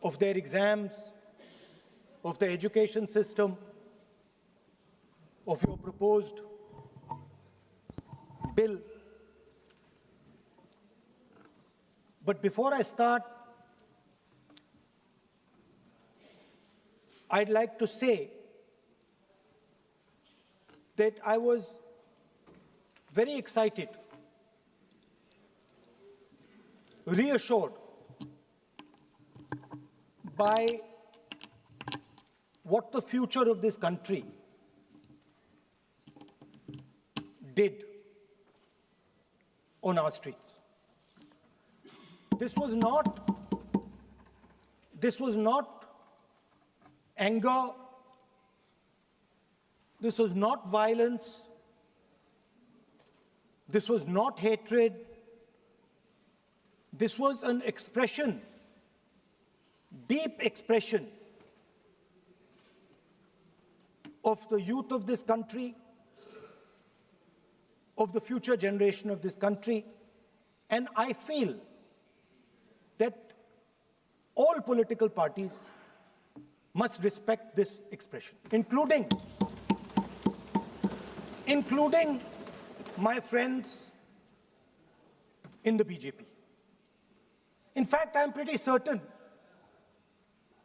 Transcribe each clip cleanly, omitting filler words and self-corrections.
of their exams, of the education system, of your proposed bill. But before I start, I'd like to say that I was very excited, reassured by what the future of this country did on our streets. This was not anger, this was not violence, this was not hatred, this was an expression, deep expression of the youth of this country, of the future generation of this country, and I feel that all political parties must respect this expression, including my friends in the BJP. In fact, I'm pretty certain,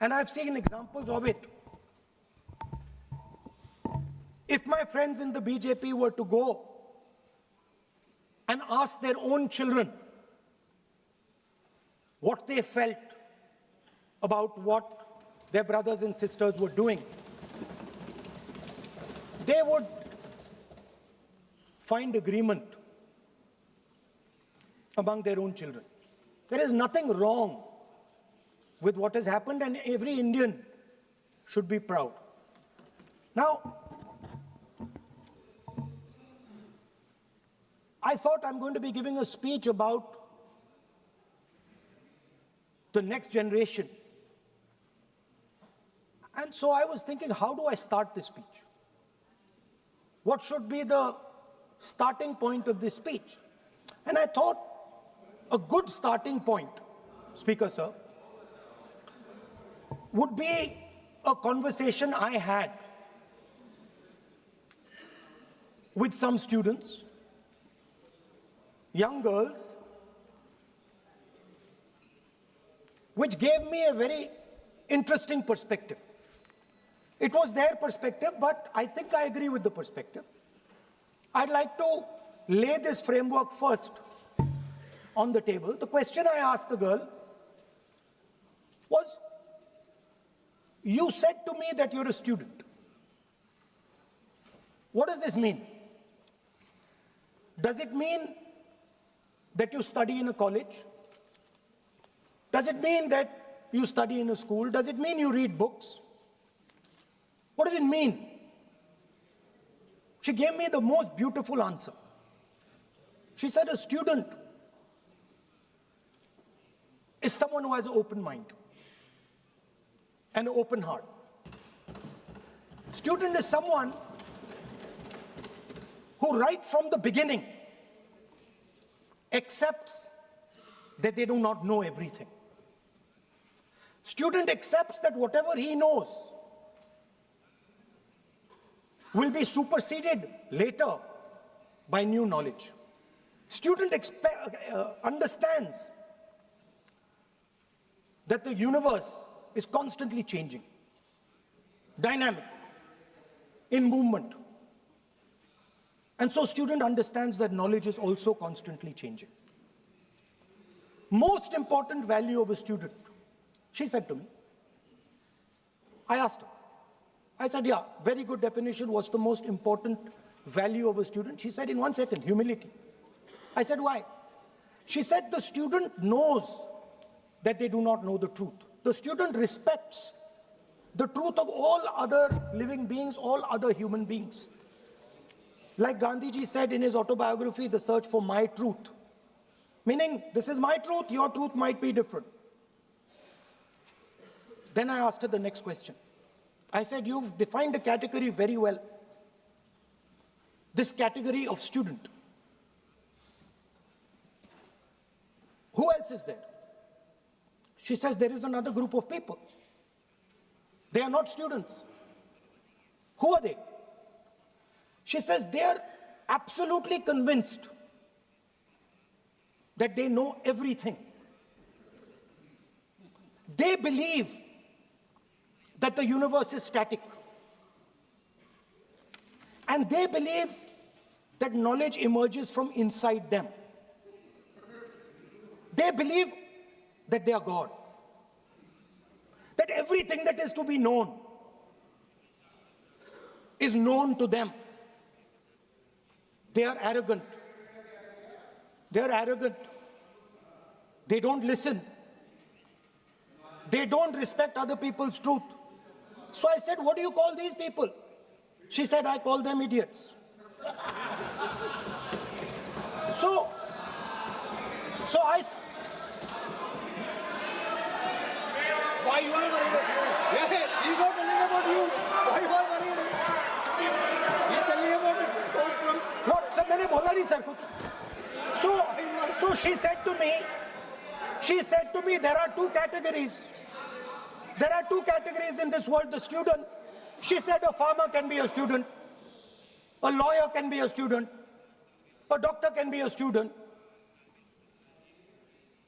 and I've seen examples of it, if my friends in the BJP were to go and ask their own children what they felt about what their brothers and sisters were doing, they would find agreement among their own children. There is nothing wrong with what has happened, and every Indian should be proud. Now, I thought I'm going to be giving a speech about the next generation. And so I was thinking, how do I start this speech? What should be the starting point of this speech? And I thought a good starting point, Speaker Sir, would be a conversation I had with some students, young girls, which gave me a very interesting perspective. It was their perspective, but I think I agree with the perspective. I'd like to lay this framework first on the table. The question I asked the girl was, you said to me that you're a student. What does this mean? Does it mean that you study in a college? Does it mean that you study in a school? Does it mean you read books? What does it mean? She gave me the most beautiful answer. She said a student is someone who has an open mind and an open heart. Student is someone who right from the beginning accepts that they do not know everything. Student accepts that whatever he knows will be superseded later by new knowledge. Student understands that the universe is constantly changing, dynamic, in movement. And so student understands that knowledge is also constantly changing. Most important value of a student, she said to me. I asked her. I said, yeah, very good definition. What's the most important value of a student? She said in 1 second, humility. I said, why? She said the student knows that they do not know the truth. The student respects the truth of all other living beings, all other human beings. Like Gandhiji said in his autobiography, The Search for My Truth. Meaning, this is my truth, your truth might be different. Then I asked her the next question. I said, you've defined a category very well. This category of student. Who else is there? She says there is another group of people. They are not students. Who are they? She says they are absolutely convinced that they know everything. They believe that the universe is static. And they believe that knowledge emerges from inside them. They believe that they are God. That everything that is to be known is known to them. They are arrogant. They are arrogant. They don't listen. They don't respect other people's truth. So I said, what do you call these people? She said, I call them idiots. So I... Why you are worried? Yeah, he's not telling about you. Why you are worried? He's telling about the quote from... What? Sir, मैंने बोला नहीं sir कुछ. So she said to me, there are two categories. There are two categories in this world, the student. She said a farmer can be a student, a lawyer can be a student, a doctor can be a student,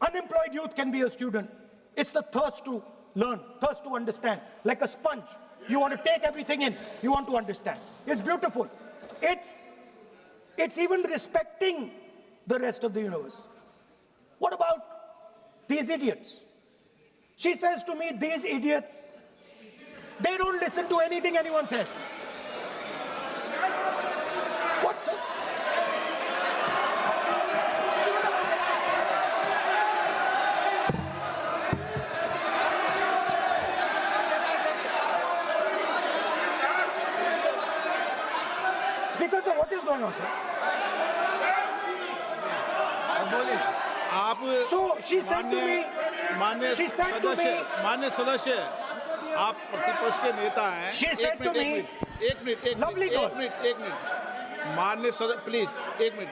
unemployed youth can be a student. It's the thirst to learn, thirst to understand. Like a sponge, you want to take everything in, you want to understand. It's beautiful. It's even respecting the rest of the universe. What about these idiots? She says to me, these idiots, they don't listen to anything anyone says. What's it? Speaker sir, what is going on, sir? So she said to me, माननीय सदस्य, आप प्रतिपक्ष के नेता हैं. She said to me, lovely girl. एक minute, माननीय सदस्य, प्लीज, एक मिनट,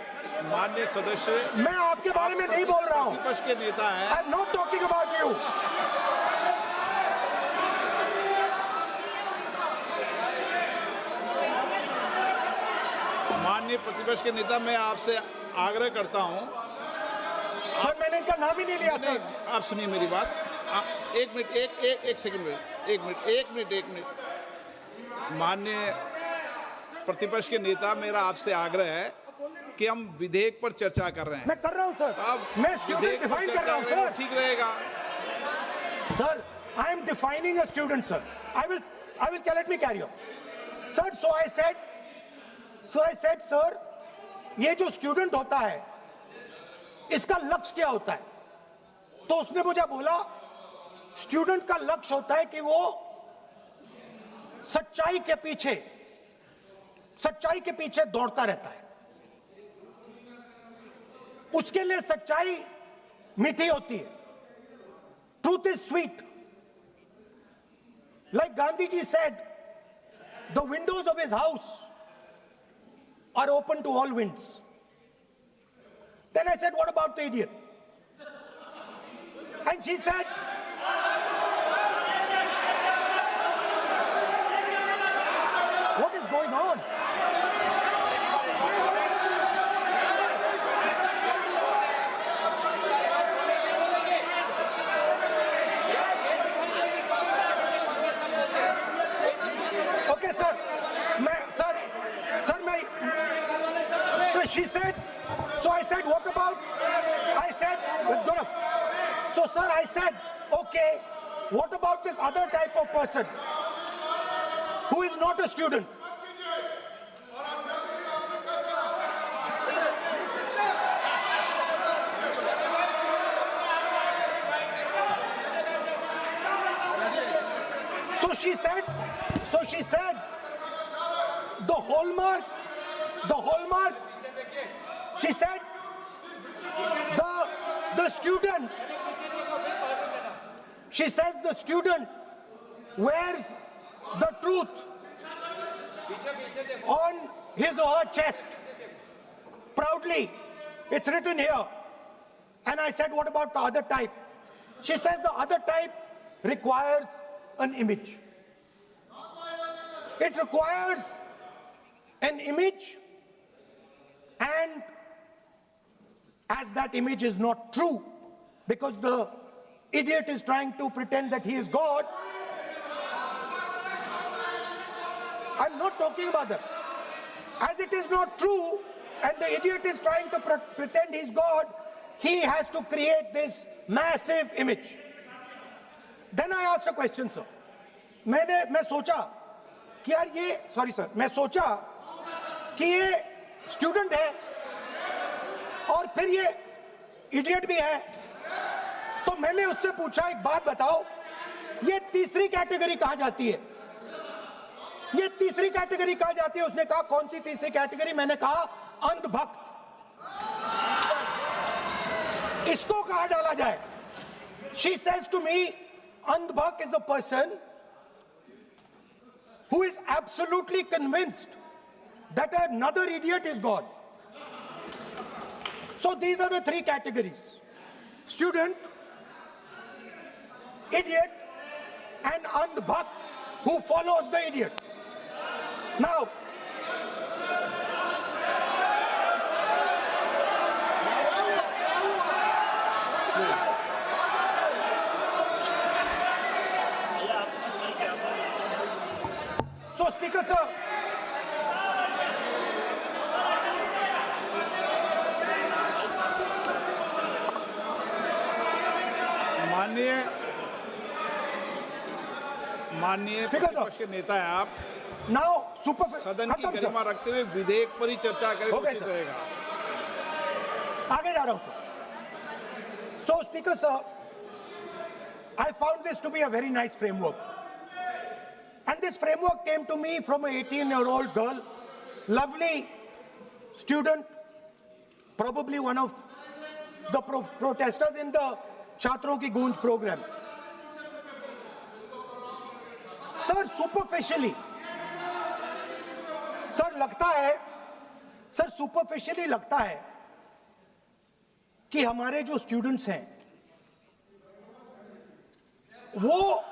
माननीय सदस्य, मैं आपके बारे में नहीं बोल रहा हूँ. प्रतिपक्ष के नेता हैं. I'm not talking about you. माननीय प्रतिपक्ष के नेता, मैं आपसे आग्रह करता हूँ. सर मैंने इनका नाम ही नहीं लिया सर. आप सुनिए मेरी बात. एक मिनट, एक सेकंड में, एक मिनट. माननीय प्रतिपक्ष के नेता, मेरा आपसे आग्रह है कि हम विधेयक पर चर्चा कर रहे हैं. मैं कर रहा हूं सर. मैं स्टूडेंट डिफाइन कर रहा हूं सर. ठीक रहेगा sir. I am defining a student sir. I will let me carry on. Sir, so I said sir, ये जो स्टूडेंट होता है इसका लक्ष्य क्या होता है? तो उसने मुझे बोला स्टूडेंट का लक्ष्य होता है कि वो सच्चाई के पीछे दौड़ता रहता है. उसके लिए सच्चाई मीठी होती है. Truth is sweet. Like Gandhi ji said, the windows of his house are open to all winds. Then I said, what about the idiot? And she said, what is going on? Okay, sir. So she said, so I said, what about? I said, so sir, I said, okay, what about this other type of person who is not a student? So she said, the hallmark, she said, the student, she says the student wears the truth on his or her chest proudly. It's written here. And I said, what about the other type? She says the other type requires an image. It requires an image, and as that image is not true, because the idiot is trying to pretend that he is God. I'm not talking about that. As it is not true, and the idiot is trying to pretend he's God, he has to create this massive image. Then I asked a question, sir. मैं सोचा कि यार ये, sorry sir, मैं सोचा कि ये student है और फिर ये इडियट भी है, तो मैंने उससे पूछा एक बात बताओ, ये तीसरी कैटेगरी कहां जाती है? ये तीसरी कैटेगरी कहां जाती है? उसने कहा कौन सी तीसरी कैटेगरी? मैंने कहा अंधभक्त। इसको कहां डाला जाए? She says to me, अंधभक्त is a person who is absolutely convinced that another idiot is God. So these are the three categories: student, idiot, and andhbhakt who follows the idiot. Now, so Speaker sir, माननीय प्रतिपक्ष के नेता है आप। now super सदन की गरिमा रखते हुए विधेयक पर ही चर्चा करें तो उचित रहेगा। आगे जा रहा हूं sir. So Speaker sir, I found this to be a very nice framework, and this framework came to me from an 18-year-old girl, lovely student, probably one of the protesters in the Chhatron Ki Goonj programs. Sir superficially लगता है कि हमारे जो students हैं वो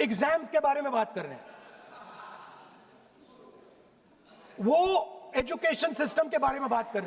exams के बारे में बात कर रहे हैं, वो एजुकेशन सिस्टम के बारे में बात कर रहे हैं।